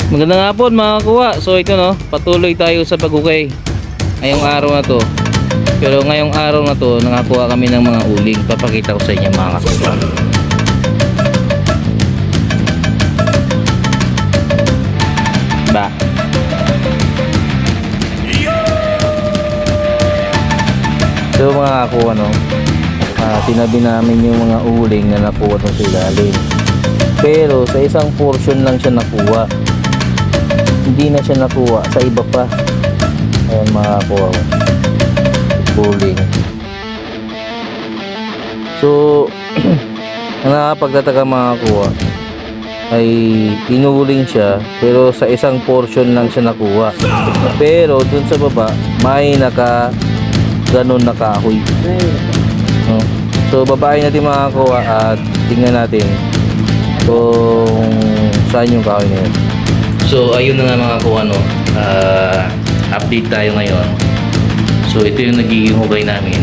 Magandang hapon mga kuwa. So ito no, patuloy tayo sa pagukay ngayong araw na to. Pero ngayong araw na to, nakakuha kami ng mga uling. Papakita ko sa inyo mga kuwa. Ba. So mga kuwa no, tinabi namin yung mga uling na nakuha sa ilalim. Pero sa isang portion lang siya nakuha. Hindi na siya nakuha sa iba pa. Ayan mga kuha uling. So ang nakapagtataka mga kuha ay inuuling siya, pero sa isang portion lang siya nakuha. Pero dun sa baba may ganun na kahoy. No? So babae natin mga kuha at tingnan natin kung saan yung kahoy na yun. So ayun na nga mga kuha no, update tayo ngayon. So ito yung nagiging hugay namin.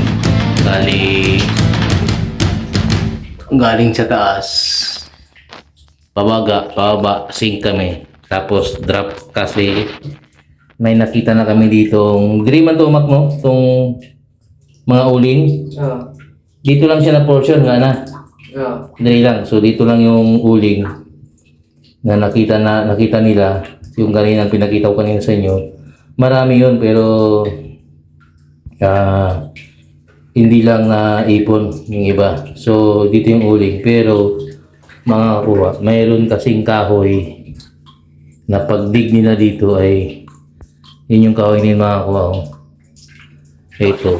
Galing sa taas, pababa, sink kami. Tapos drop kasi may nakita na kami ditong man tumak no, itong mga uling. Dito lang siya na portion nga na. Dali lang. So dito lang yung uling na nakita nila, yung kanina pinakita ko kanina sa inyo. Marami yun pero hindi lang na ipon yung iba. So dito yung uling, pero mga kuha, mayroon kasing kahoy na pagdig nila dito ay yun yung kahoy nila mga kuha. Ito.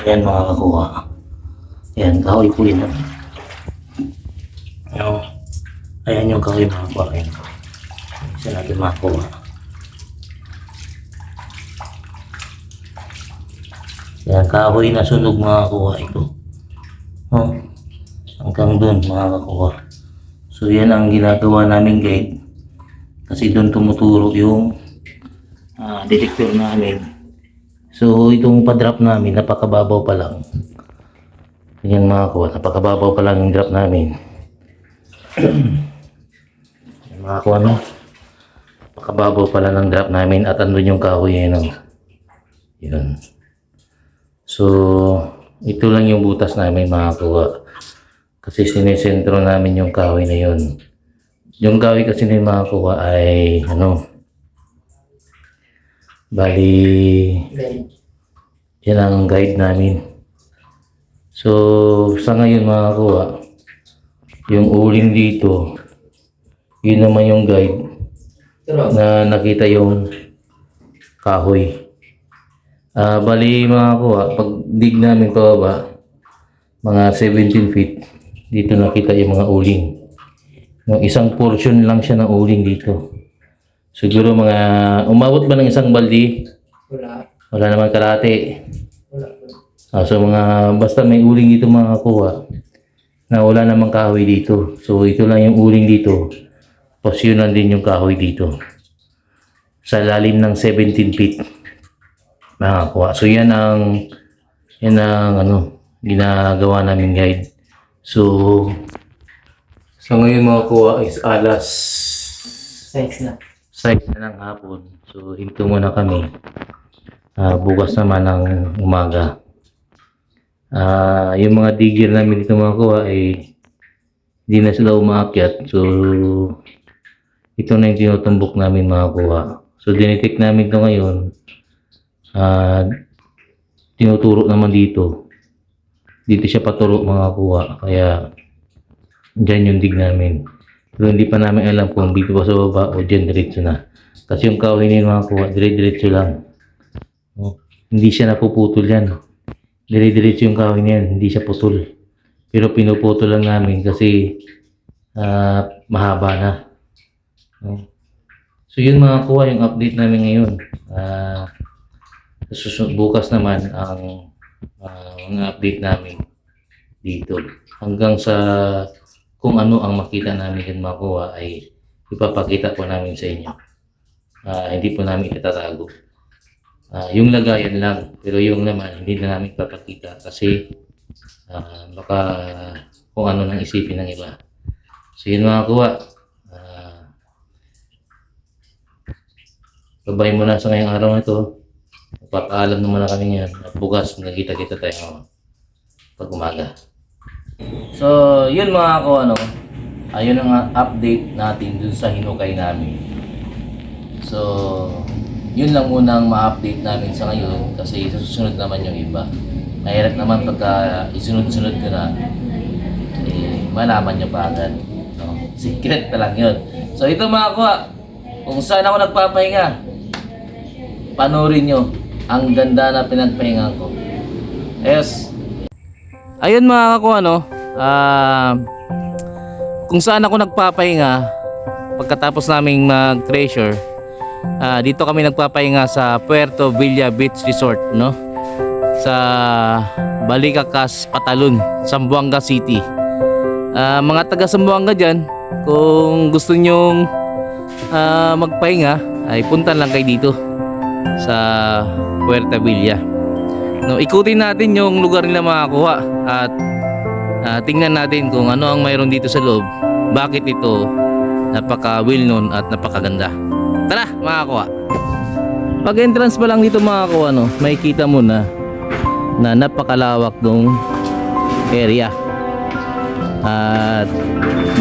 Ayan mga kakuha. Ayan, kahoy po yun. Ayan yung kahoy mga kuha. Isa natin makuha. Ayan, kahoy na sunog mga kuha ito. Hanggang dun mga kakuha. So yan ang ginagawa namin guide. Kasi dun tumuturo yung detector namin. So itong pa-drop namin, napakababaw pa lang. Ayan mga kuha, napakababaw pa lang yung drop namin. Mga kuha no, napakababaw pa lang ng drop namin at andun yung kahoy no. Yan. So ito lang yung butas namin mga kuha. Kasi sinesentro namin yung kahoy na yun. Yung kahoy kasi na mga kuha ay bali yan ang guide namin. So sa ngayon mga kuha, yung uling dito, yun naman yung guide na nakita yung kahoy. Bali mga kuha, pag dig namin pababa mga 17 feet, dito nakita yung mga uling. Yung isang portion lang siya ng uling dito. Siguro mga umabot ba ng isang baldi? Wala naman kalahati. So mga basta may uling dito mga kuha na wala namang kahoy dito. So ito lang yung uling dito. Tapos yun lang din yung kahoy dito. Sa lalim ng 17 feet. Mga kuha. So yan ang ginagawa namin guide. So ngayon mga kuha is alas 6 na ng hapon. So hinto muna kami. Bukas naman ng umaga. Yung mga digger namin dito mga kuha ay hindi na sila umaakyat. So ito na yung tinutumbok namin mga kuha. So dinetect namin ito ngayon. Tinuturo naman dito. Dito siya paturo mga kuha. Kaya dyan yung dig namin. Pero hindi pa namin alam kung dito pa sa baba o dyan diretso na. Kasi yung kahoy nila mga kuha, diretso lang. Hindi siya napuputol yan. Diretso yung kahoy niyan, hindi siya putol. Pero pinuputol lang namin kasi mahaba na. So yun mga kuha, yung update namin ngayon. Bukas naman ang mga update namin dito. Hanggang sa kung ano ang makita namin din makuha ay ipapakita po namin sa inyo. Hindi po namin itatago. Yung lagayan lang, pero yung naman hindi na namin papakita kasi baka kung ano nang isipin ng iba. So yun mga kuha, Sabay mo na sa ngayong araw na ito. Papaalam naman na kami yan. At bukas magkita-kita tayo pag umaga. So, yun mga ako ano. Ayun ang update natin dun sa hinukay namin. So, yun lang muna ang ma-update namin sa ngayon kasi susunod naman yung iba. Mahirap naman pagka isunod-sunod ko na malaman nyo pa agad. No? Secret pa lang yun. So, ito mga ako kung saan ako nagpapahinga, panoorin nyo ang ganda na pinagpahinga ko. Yes. Ayun mga ako kung saan ako nagpapahinga pagkatapos naming mag-treasure, dito kami nagpapahinga sa Puerto Villa Beach Resort, no? Sa Balicakas, Patalon, Zamboanga City. Mga taga Zamboanga dyan, kung gusto nyong magpahinga ay punta lang kayo dito sa Puerto Villa. No, ikutin natin yung lugar nila makakuha at tingnan natin kung ano ang mayroon dito sa loob. Bakit ito napaka well known at napakaganda. Tara mga kuha. Pag entrance pa lang dito mga kuha, no, makikita mo na napakalawak ng area. At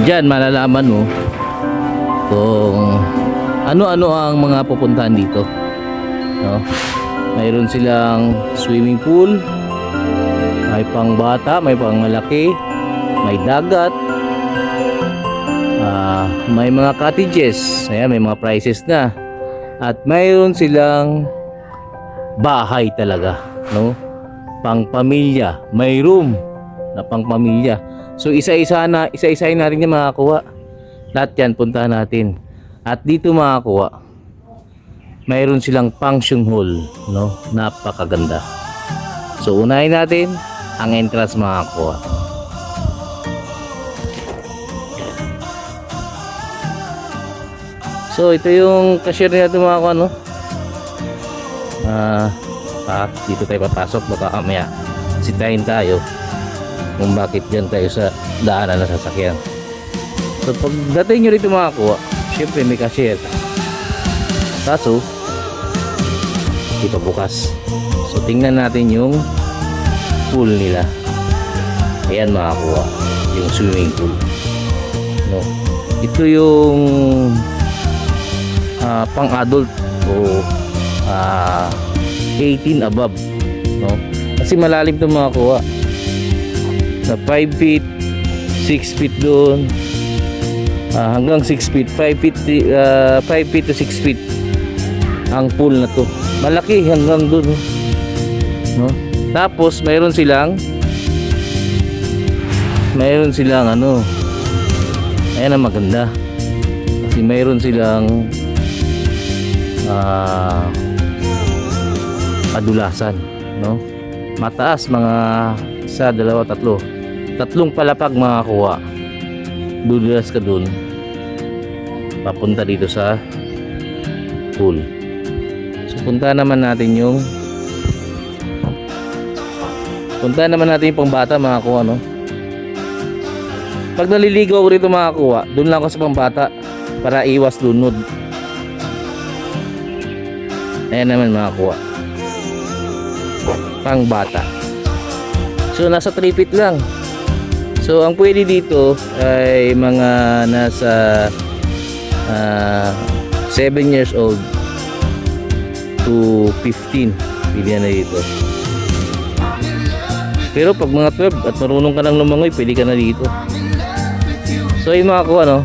dyan malalaman mo kung ano-ano ang mga pupuntahan dito, no? Mayroon silang swimming pool, may pang bata, may pang malaki, may dagat, may mga cottages, ayan, may mga prices na, at mayroon silang bahay talaga, no? Pang pamilya, may room na pang pamilya. So isa-isahin natin yung makakuha. Lahat yan puntahan natin. At dito makakuha, mayroon silang function hall, no? Napakaganda. So unahin natin ang entrance makakuha. So ito yung cashier natin mga kuha, no? Dito tayo papasok, baka kamaya sitahin tayo kung bakit dyan tayo sa daanan na sasakyan. So pagdating nyo rito mga kuha, syempre may cashier, kaso di pa bukas. So tingnan natin yung pool nila. Ayan mga kuha, yung swimming pool, no? Ito yung pang adult o 18 above, no? Kasi malalim itong mga kuha, sa 5 feet 6 feet doon, hanggang 6 feet 5 feet 5 feet to 6 feet ang pool na to. Malaki hanggang doon, no? Tapos mayroon silang ano, ayan ang maganda kasi mayroon silang kadulasan, no? Mataas, mga 1, 2, 3 tatlong palapag mga kuha. Dudulas ka dun papunta dito sa pool. So punta naman natin yung pangbata mga kuha, no? Pag naliligo ako rito mga kuha, dun lang ako sa pangbata para iwas lunod. Ayan naman mga kuha, pang bata. So nasa 3 feet lang. So ang pwede dito ay mga nasa 7 years old to 15. Pwede na dito. Pero pag mga 12 at marunong ka nang lumangoy, pwede ka na dito. So yung mga kuha, no,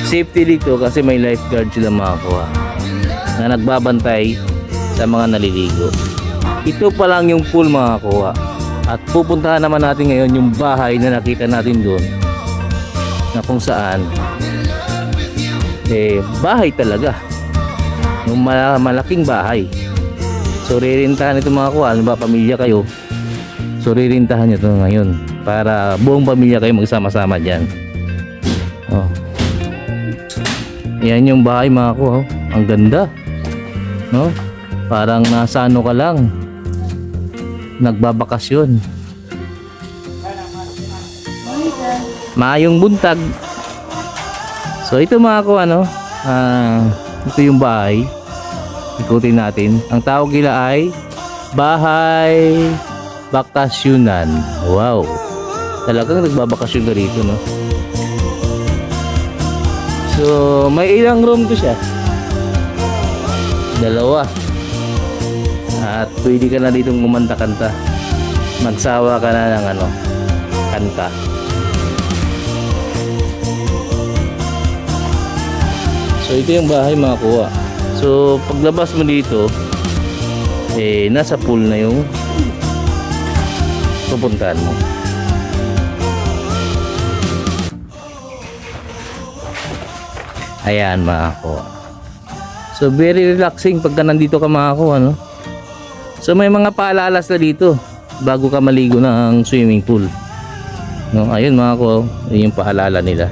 safety dito kasi may lifeguard sila mga kuha na nagbabantay sa mga naliligo. Ito pa lang yung pool mga kuha. At pupuntahan naman natin ngayon yung bahay na nakita natin doon, na kung saan bahay talaga, yung malaking bahay. So ririntahan ito mga kuha. Ano ba, pamilya kayo, so ririntahan nyo ito ngayon para buong pamilya kayo magsama-sama dyan. Yan yung bahay mga kuha. Ang ganda, no? Parang nasa ano ka lang, nagbabakasyon. Maayong buntag. So ito mga kuha, no, ito yung bahay. Ikutin natin. Ang tawag nila ay Bahay Bakasyonan. Wow. Talagang nagbabakasyon ka rito, no? So, may ilang room to siya. 2. At pwede ka na dito kumanta-kanta. Magsawa ka na ng kanta. So, ito yung bahay mga kuha. So, paglabas mo dito, nasa pool na yung pupuntahan mo. Ayan mga kuha. So, very relaxing pagka nandito ka mga kuha, no? So, may mga paalalas na dito bago ka maligo ng swimming pool. No? Ayun mga kuha, yun yung paalala nila.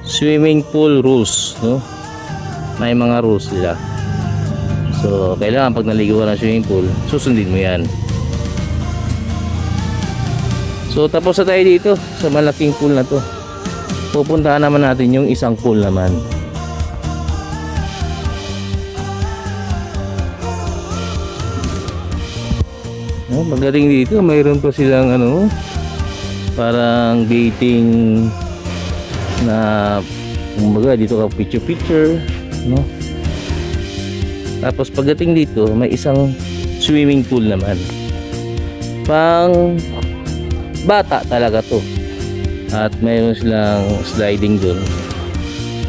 Swimming pool rules, no? May mga rules nila. So, kailangan pag naligo ka ng swimming pool, susundin mo yan. So, tapos na tayo dito sa malaking pool na to. Pupuntahan naman natin yung isang pool naman. Magaling dito, mayroon pa silang parang gating na kumbaga dito ka picture, no? Tapos pagdating dito, may isang swimming pool naman. Pang bata talaga to. At mayroon silang sliding doon.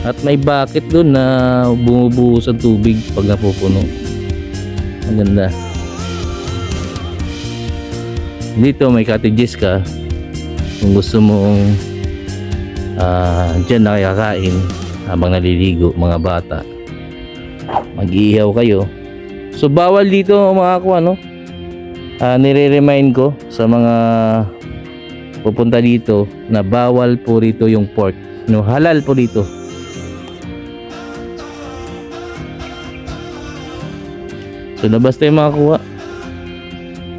At may bucket doon na bumubuhos ang tubig pag napupuno. Ang ganda. Dito may cottages ka. Kung gusto mong dyan nakakakain habang naliligo mga bata, mag-iihaw kayo. So bawal dito mga kuha, no? Nire-remind ko sa mga pupunta dito na bawal po rito yung pork, no? Halal po dito. So labas tayo mga kuha.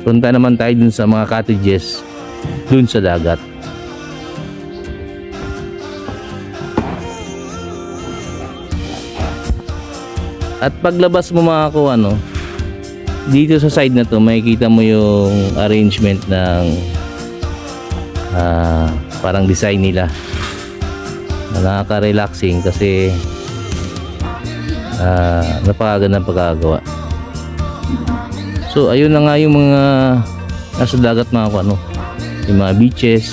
Punta naman tayo dun sa mga cottages dun sa dagat. At paglabas mo mga kuha, no, dito sa side na to makikita mo yung arrangement ng parang design nila. Nakaka-relaxing kasi napakagandang pagkagawa. So ayun na nga yung mga nasa dagat mga kuha, no, yung mga beaches.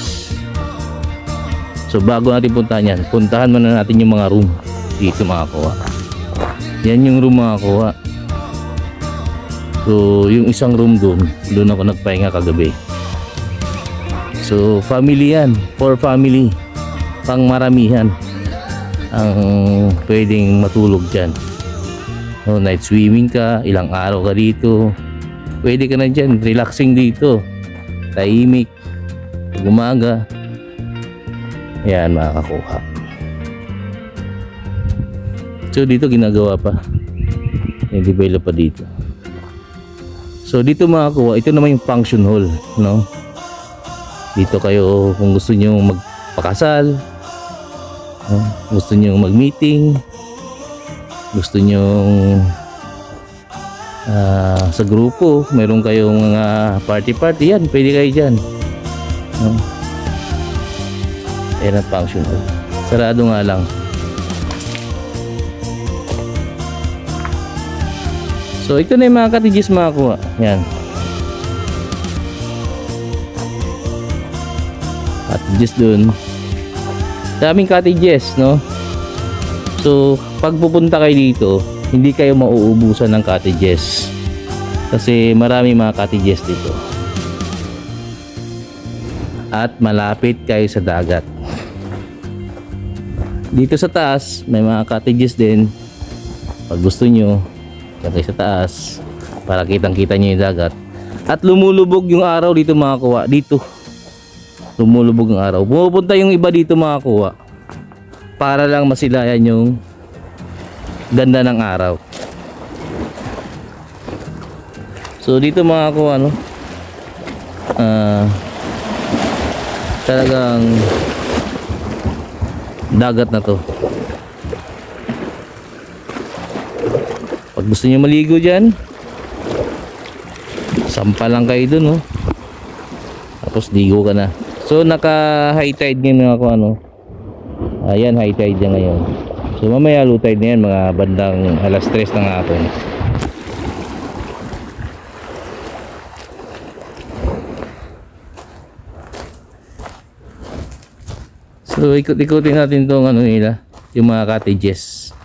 So bago natin puntahan yan, puntahan muna natin yung mga room dito mga kuha. Yan yung room mga kuha. So yung isang room doon ako nagpahinga kagabi. So family yan, for family, pang maramihan ang pwedeng matulog dyan. No, night swimming ka, ilang araw ka dito, pwede ka na dyan, relaxing dito, tahimik, pag umaga. Yan mga kakuha. So dito ginagawa pa, i-develop pa dito. So dito mga kuha, ito naman yung function hall, no? Dito kayo kung gusto niyo magpakasal, no? Gusto niyo mag-meeting, gusto niyo sa grupo, meron kayong mga party, yan, pwede kayo dyan, no? Yan ang function hall. Sarado nga lang. So ito na yung mga cottages mga kuha. Yan. Cottages dun. Daming cottages, no? So pag pupunta kayo dito, hindi kayo mauubusan ng cottages. Kasi marami mga cottages dito. At malapit kayo sa dagat. Dito sa taas, may mga cottages din. Pag gusto nyo, kayo sa taas para kitang-kita nyo yung dagat. At lumulubog yung araw dito mga kuha. Dito lumulubog yung araw. Pumupunta yung iba dito mga kuha para lang masilayan yung ganda ng araw. So dito mga kuha, no, talagang dagat na to. Pag gusto niyo maligo dyan, sampa lang kayo dun, oh. Tapos ligo ka na. So naka high tide ngayon mga kung ano. Ayan, high tide yan ngayon. So mamaya low tide na yan, mga bandang alas 3 ng hapon. So ikot-ikotin natin tong ano nila, yung mga cottages.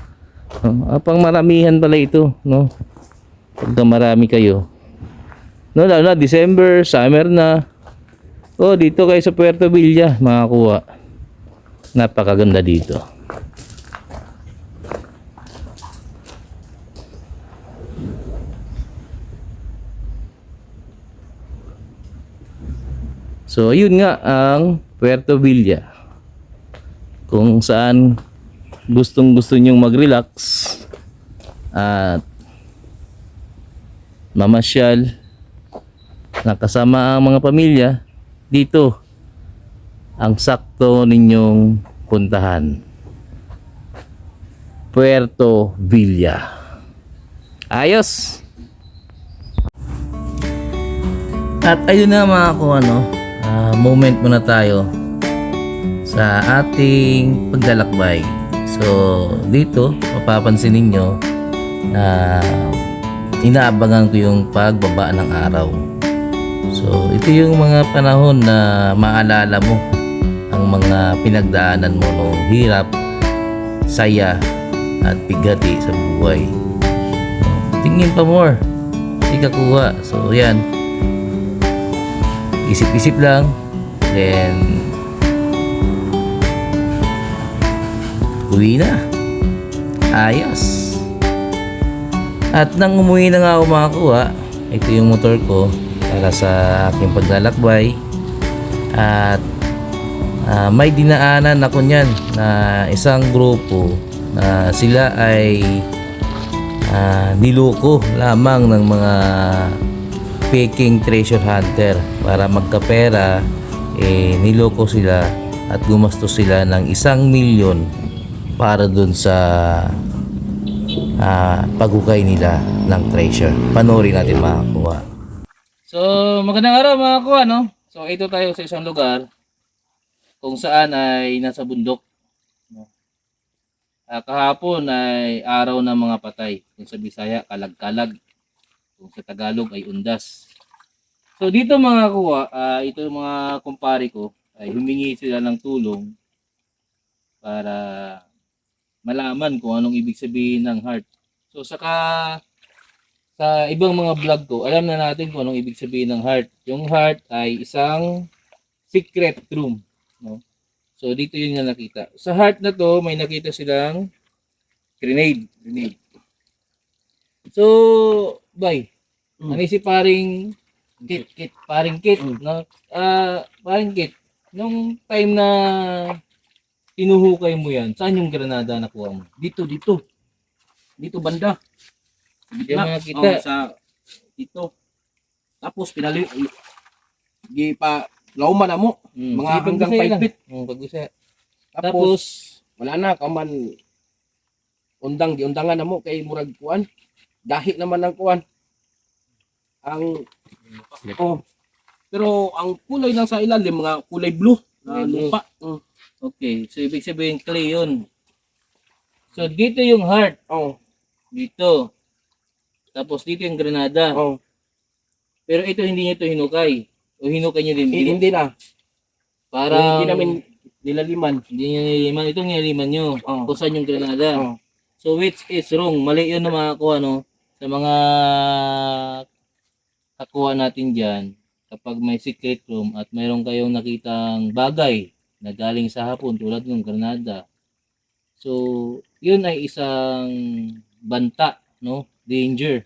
Pang maramihan pala ito, no? Pagka marami kayo. No, lalo na December, summer na. Oh, dito kayo sa Puerto Villa, makakuha. Napakaganda dito. So, ayun nga ang Puerto Villa. Kung saan gustong-gusto nyong mag-relax at mamasyal nakasama ang mga pamilya, dito ang sakto ninyong puntahan. Puerto Villa. Ayos! At ayun na mga kung ano, moment muna tayo sa ating paglalakbay. So dito mapapansin ninyo na inaabangan ko yung pagbaba ng araw. So ito yung mga panahon na maalala mo ang mga pinagdaanan mo noong hirap, saya at bighati sa buhay. Tingin pa more, hindi ka kuha. So yan, isip-isip lang, then uwi na. Ayos. At nang umuwi na nga ako mga kuha, ito yung motor ko para sa aking paglalakbay. At may dinaanan ako niyan na isang grupo na sila ay niloko lamang ng mga faking treasure hunter para magkapera. Niloko sila at gumastos sila ng 1,000,000 para dun sa paghukay nila ng treasure. Panoorin natin mga kuha. So magandang araw mga kuha, no? So ito tayo sa isang lugar kung saan ay nasa bundok, no? Kahapon ay araw ng mga patay. Kung sa Bisaya, kalag-kalag. Kung sa Tagalog ay undas. So dito mga kuha, ito yung mga kumpare ko ay humingi sila ng tulong para malaman kung anong ibig sabihin ng heart. So sa ibang mga vlog ko, alam na natin kung anong ibig sabihin ng heart. Yung heart ay isang secret room, no? So dito yun nga nakita. Sa heart na to, may nakita silang grenade. So, bay, ano si paring Kit, no? Paring Kit, nung time na tinuhukay mo yan, saan yung granada nakuha mo? Dito banda. Yung mga kita. Sa dito. Tapos di pa lauman na mo. Mga hanggang 5 feet. Pag-usaya. Tapos wala na kaman giundangan na mo kay murag kuan. Dahi naman ang kuan. Pero ang kulay lang sa ilalim mga kulay blue na lupa. Okay, so ibig sabihin clay yun. So dito yung heart. Dito. Tapos dito yung granada. Pero ito hindi niyo ito hinukay. O hinukay niyo din? Hindi na. Para hindi namin nilaliman. Hindi niyo nilaliman. Ito nilaliman niyo. Kung saan yung granada. So which is wrong. Mali yun na mga kuha, no? Sa mga kakuha natin dyan, kapag may secret room at mayroon kayong nakitang bagay na galing sa hapon tulad ng granada. So, yun ay isang banta, no? Danger.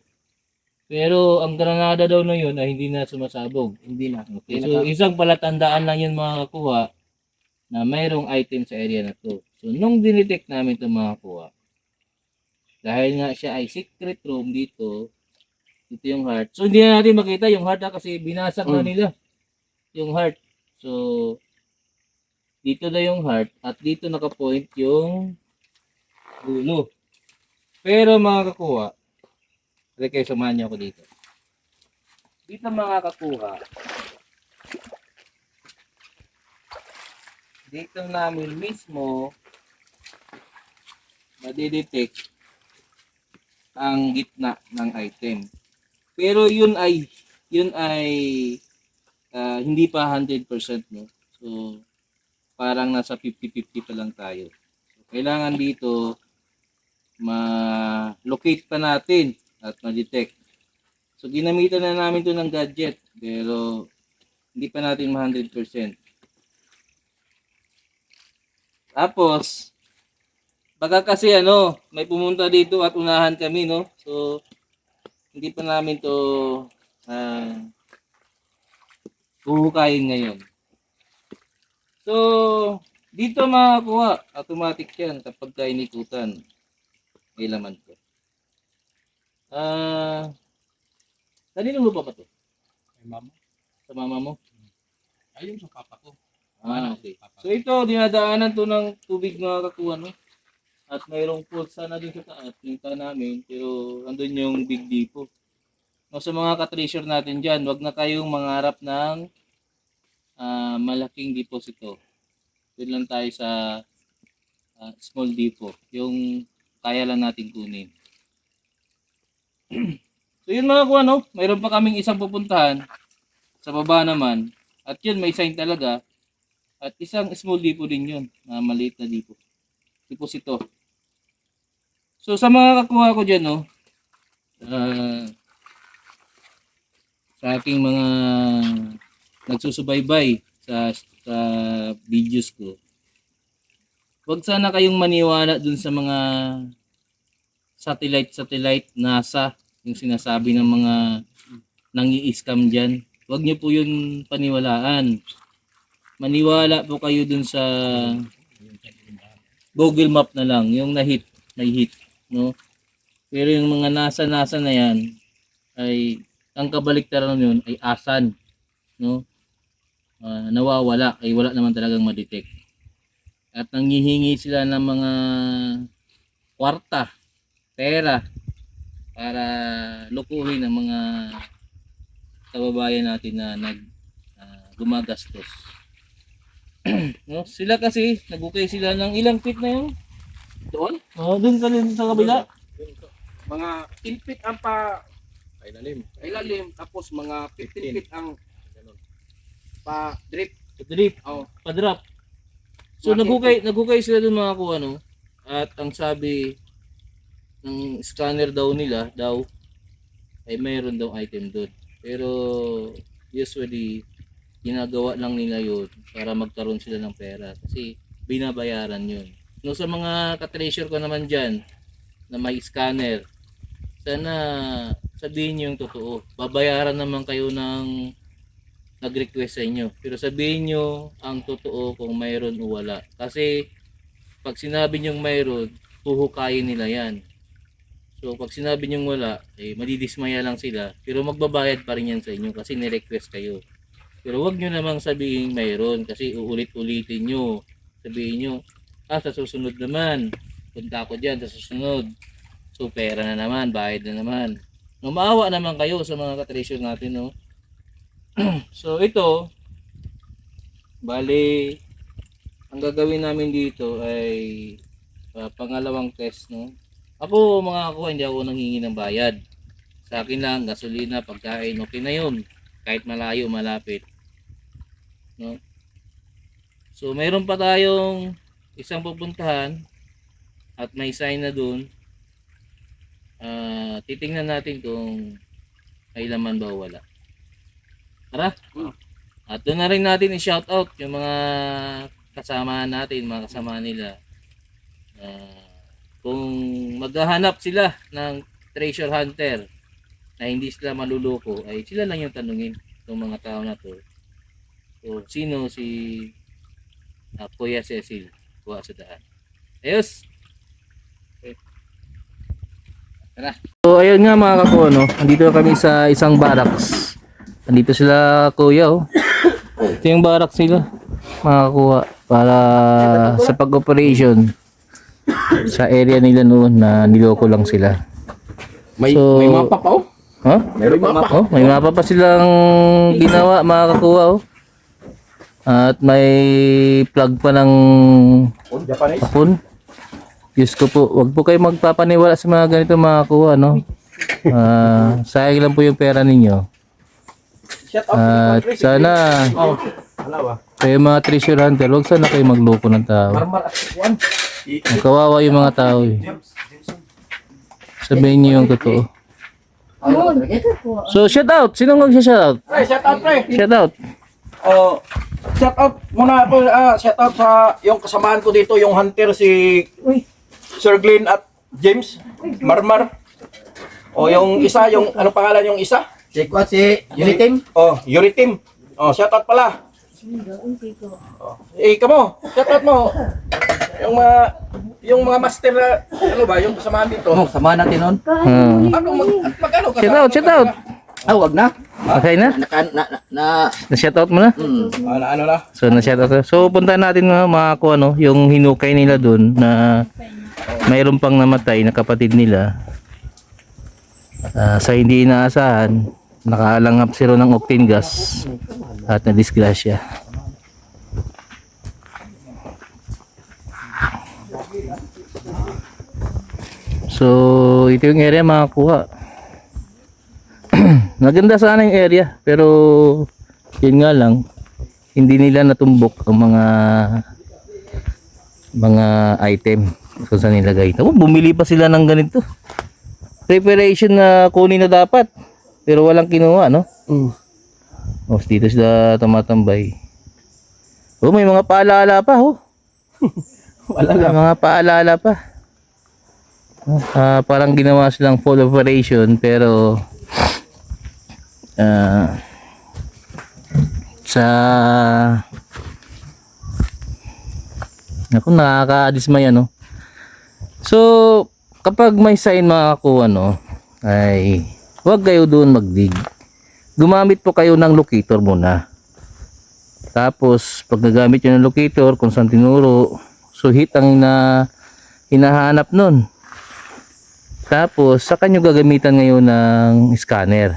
Pero ang granada daw na yun ay hindi na sumasabog. Hindi na. Okay, so isang palatandaan lang yun mga kuha na mayroong item sa area na to. So, nung dinetect namin itong mga kuha, dahil nga siya ay secret room dito, ito yung heart. So, hindi na natin makita yung heart kasi binasag na nila yung heart. So, dito na yung heart at dito nakapoint yung ulo. Pero mga kakuha, Kasi kayo samahan niyo ako dito. Dito mga kakuha. Dito namin mismo nadidetect ang gitna ng item. Pero yun ay hindi pa 100%, no. So parang nasa 50-50 pa lang tayo. So, kailangan dito ma-locate pa natin at ma-detect. So ginamitan na namin 'to ng gadget pero hindi pa natin 100%. Tapos baka kasi may pumunta dito at unahan kami, no. So hindi pa namin 'to huhukayin ngayon. So dito makakuha, automatic 'yan kapag inikutan. May laman ko. Kanino lupa pa 'to? Ay, mama. Sa mama mo? Ayun sa papa ko. Okay. So ito, dinadaanan to ng tubig mga kakuha, no? At mayroong pulsa na din sa taas, kita namin, pero andun yung Big Depot. No, sa mga ka-treasure natin dyan, wag na kayong mangarap ng malaking deposito. Doon lang tayo sa small depot, yung kaya lang natin kunin. So yun mga kuha, no? Mayroon pa kaming isang pupuntahan sa baba naman, at yun may sign talaga. At isang small depot din yun, maliit na depot. Deposito. So sa mga kakuha ko dyan, no, sa aking mga nagsusubaybay sa videos ko, wag sana kayong maniwala dun sa mga satellite NASA, yung sinasabi ng mga nangi-scam dyan. Wag nyo po yun paniwalaan. Maniwala po kayo dun sa Google Map na lang, yung na-hit, no? Pero yung mga NASA na yan, ay, ang kabaliktaran nun ay asan, no? Nawawala, ay wala naman talagang ma-detect. At nanghihingi sila ng mga kwarta, pera, para lukuhin ang mga kababayan natin na gumagastos. No, sila kasi nag-okay sila ng ilang feet na yun. Doon? Doon ka rin sa kabila. Mga 10 feet ang ilalim, tapos mga 15 feet ang pa drip. Drip, Oh, pa-drop. So nag-okay sila doon mga kuha, no. At ang sabi ng scanner nila ay mayroon daw item doon. Pero usually ginagawa lang nila yun para magkaroon sila ng pera kasi binabayaran yun. No, sa mga ka-treasure ko naman dyan na may scanner, sana sabihin nyo yung totoo. Babayaran naman kayo ng nag-request sa inyo. Pero sabihin nyo ang totoo kung mayroon o wala. Kasi pag sinabi nyo mayroon, huhukayin nila yan. So pag sinabi nyo wala, madidismaya lang sila. Pero magbabayad pa rin yan sa inyo kasi ni-request kayo. Pero wag nyo namang sabihin mayroon kasi uulit-ulitin nyo. Sabihin nyo, sa susunod naman, punta ako dyan sa susunod. So pera na naman, bayad na naman. No, maawa naman kayo sa mga ka-treasure natin, no. So ito, bali, ang gagawin namin dito ay pangalawang test, no. Ako mga ako, hindi ako nanghingi ng bayad. Sa akin lang, gasolina, pagkain, okay na yun. Kahit malayo, malapit. No? So mayroon pa tayong isang pupuntahan at may sign na dun. Titingnan natin kung may laman ba o wala. Tara. At doon na rin natin i-shout out yung mga kasama natin, mga kasama nila. Kung maghahanap sila ng treasure hunter na hindi sila maluloko, ay sila lang yung tanungin ng mga tao na to. So, sino si Kuya Cecil kuha sa daan. Ayos! Okay. Tara. So, ayun nga mga kakuha, no? Nandito kami sa isang barracks. Nandito sila kuya, oh. Ito yung barracks nila, mga kakuha, para sa pag-operation sa area nila noon na niloko lang sila. May mapa pa oh. Ha? Meron mapa. Oh, may mapa pa silang ginawa mga kakuha oh. At may plug pa ng Japanese. hapon. Diyos ko po, wag po kayo magpapaniwala sa mga ganito mga kakuha, no? Sayang lang po yung pera ninyo. Shut up. At sana, Oh. Wala ba? kayo mga treasure hunter, wag sana kayo magloko ng tao. Marmar at kuan. Kawawa yung mga tao eh. Sabihin niyo yung totoo. So, shout out! Sinong mag-shout out? Pre, shut up pre. Shout out! Oh, shout out muna po, shout out sa yung kasamahan ko dito, yung hunter si Sir Glenn at James Marmar. O yung isa, yung ano pangalan yung isa? Si Unitim. Oh, Yuri Team. Oh, shout out pala. Oh, kamo, shout out mo. Yung mga master na ano ba, yung kasamahan dito. Sama natin nun. Ano magkano ka? Shout out! Shout out! Wag na. Okay na? Na-shout out mo na? Ano na? So, na-shout out. So, punta natin mga ko, ano, yung hinukay nila dun na mayroon pang namatay na kapatid nila. Sa hindi inaasahan, nakalanghap sila ng octane gas at na-disgrasya. So, ito yung area mga kuha. Maganda sana yung area, pero yun nga lang, hindi nila natumbok ang mga item kung saan nilagay. Bumili pa sila ng ganito. Preparation na kunin na dapat, pero walang kinuha, no? Oh, dito sila tumatambay. Oh, may mga paalala pa, oh. May mga paalala pa. Parang ginawa silang full operation, pero nakakadismaya, no? So, kapag may sign mga kakuha, no, ay huwag kayo doon magdig. Gumamit po kayo ng locator muna. Tapos, pag nagamit nyo ng locator, kung saan tinuro, so hit ang hinahanap nun. Tapos, saka nyo gagamitan ngayon ng scanner.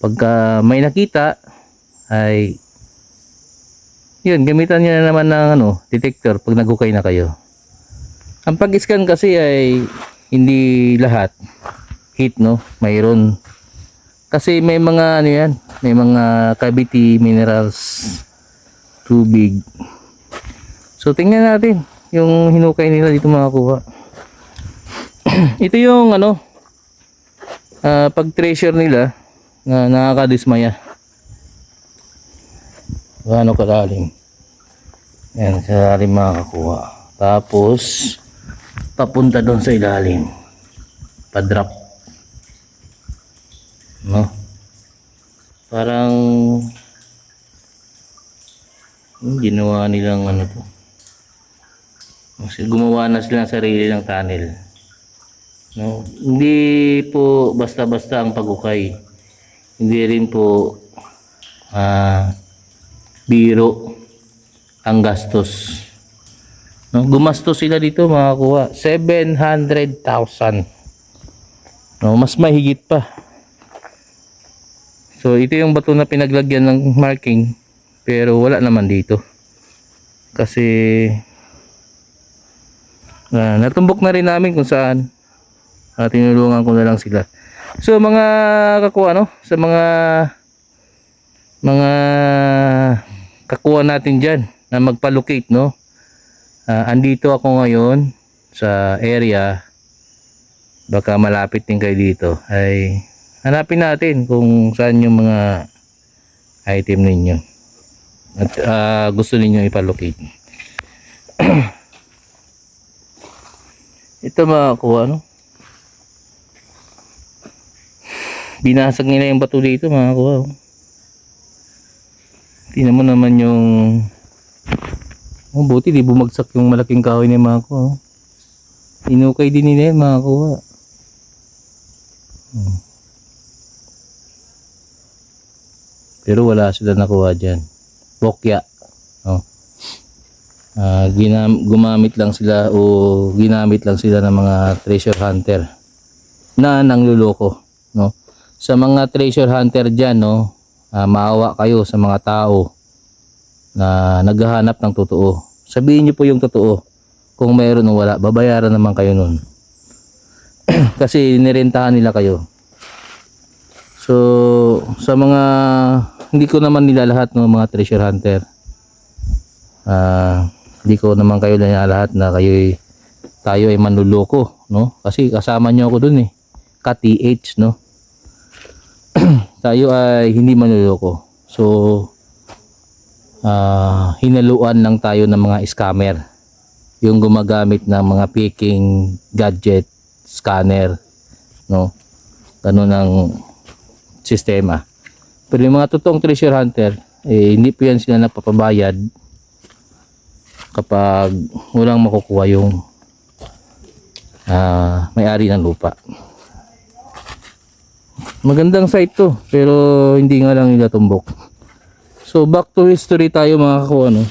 Pagka may nakita, ay yun, gamitan nyo na naman ng detector pag nagukay na kayo. Ang pag-scan kasi ay hindi lahat hit, no? Mayroon. Kasi may mga yan, may mga cavity minerals, tubig. So, tingnan natin yung hinukay nila dito mga kuha. Ito yung pag-treasure nila na nakakadismaya. Gaano kalalim. Yan, sa ilalim makakakuha. Tapos, papunta doon sa ilalim. Pa-drop. No? Parang ginawa nilang to. Kasi gumawa na sila ng sarili ng tunnel. No? Hindi po basta-basta ang pagukay. Hindi rin po biro ang gastos. No? Gumastos sila dito mga kuha. 700,000. No? Mas mahigit pa. So ito yung bato na pinaglagyan ng marking. Pero wala naman dito. Kasi natumbok na rin namin kung saan. Tinulungan ko na lang sila. So mga kakuha, sa mga kakuha natin dyan na magpa-locate, andito ako ngayon sa area, baka malapit din kayo dito, ay hanapin natin kung saan yung mga item ninyo at gusto ninyo ipa-locate. Ito mga kakuha, binasag nila yung bato dito mga kakuha. Tingnan mo naman yung buti di bumagsak yung malaking kahoy ni mga kuha. Inukay din nila yung mga kuha. Pero wala sila nakuha dyan. Bokya. Ginamit lang sila ng mga treasure hunter. na nangluloko, no? Sa mga treasure hunter diyan, no, maawa kayo sa mga tao na naghahanap ng totoo. Sabihin niyo po yung totoo. Kung mayroon o wala, babayaran naman kayo nun. Kasi nirentahan nila kayo. So, sa mga hindi ko naman nila lahat ng mga treasure hunter. Hindi ko naman kayo na lahat na tayo ay manluloko, no? Kasi kasama niyo ako dun eh. Ka-TH, no? Tayo ay hindi manluloko. So, hinaluan lang tayo ng mga scammer. Yung gumagamit ng mga peking gadget, scanner, no? Ganun ang sistema. Pero yung mga totoong treasure hunter, hindi po yan sila napapabayad kapag walang makukuha yung may-ari ng lupa. Magandang site to, pero hindi nga lang nila tumbok. So back to history tayo mga kakuha, no?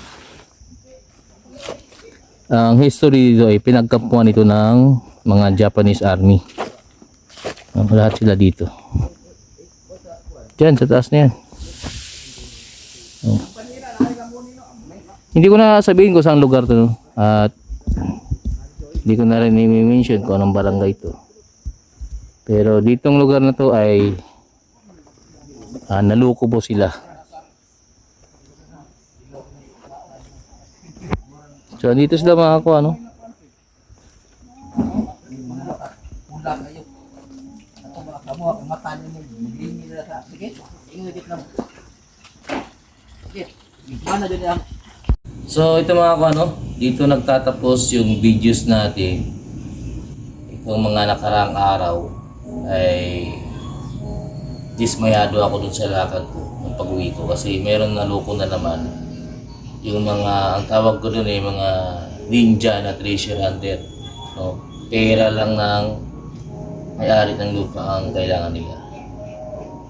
Ang history dito ay pinagkampuan ito ng mga Japanese army. Lahat sila dito. Diyan sa taas na yan. Oh. Hindi ko na sabihin kung saan lugar to, no? At hindi ko na rin i-mention kung anong barangay ito. Pero ditong lugar na to ay naluko po sila. So dito sila mga ko, ano? Pula kayo. Ako ba kamu mata niyo maglingi na sa sige. Ingit lang. Sige. Mana din ang So ito mga ko, ano? Dito nagtatapos yung videos natin. Itong mga nakaraang araw ay dismayado ako dun sa lakad ko ng pag-uwi ko kasi meron naloko na naman yung mga, ang tawag ko dun mga ninja na treasure hunter, no? Pera lang ng may-ari ng lupa ang kailangan nila.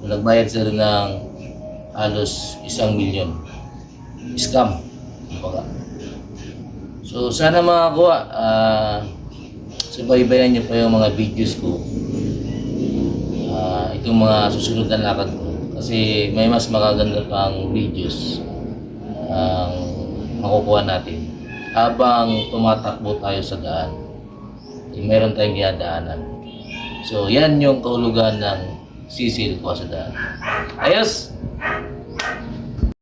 So, nagbayad sila ng halos 1 milyon. Scam, kumbaga. So sana mga kuha, subaybayan niyo pa yung mga videos ko. Itong mga susunod na lakad ko kasi may mas magaganda pang videos ang makukuha natin habang tumatakbo tayo sa daan. Meron tayong dinadaanan. So yan yung kahulugan ng sisil ko sa daan. Ayos!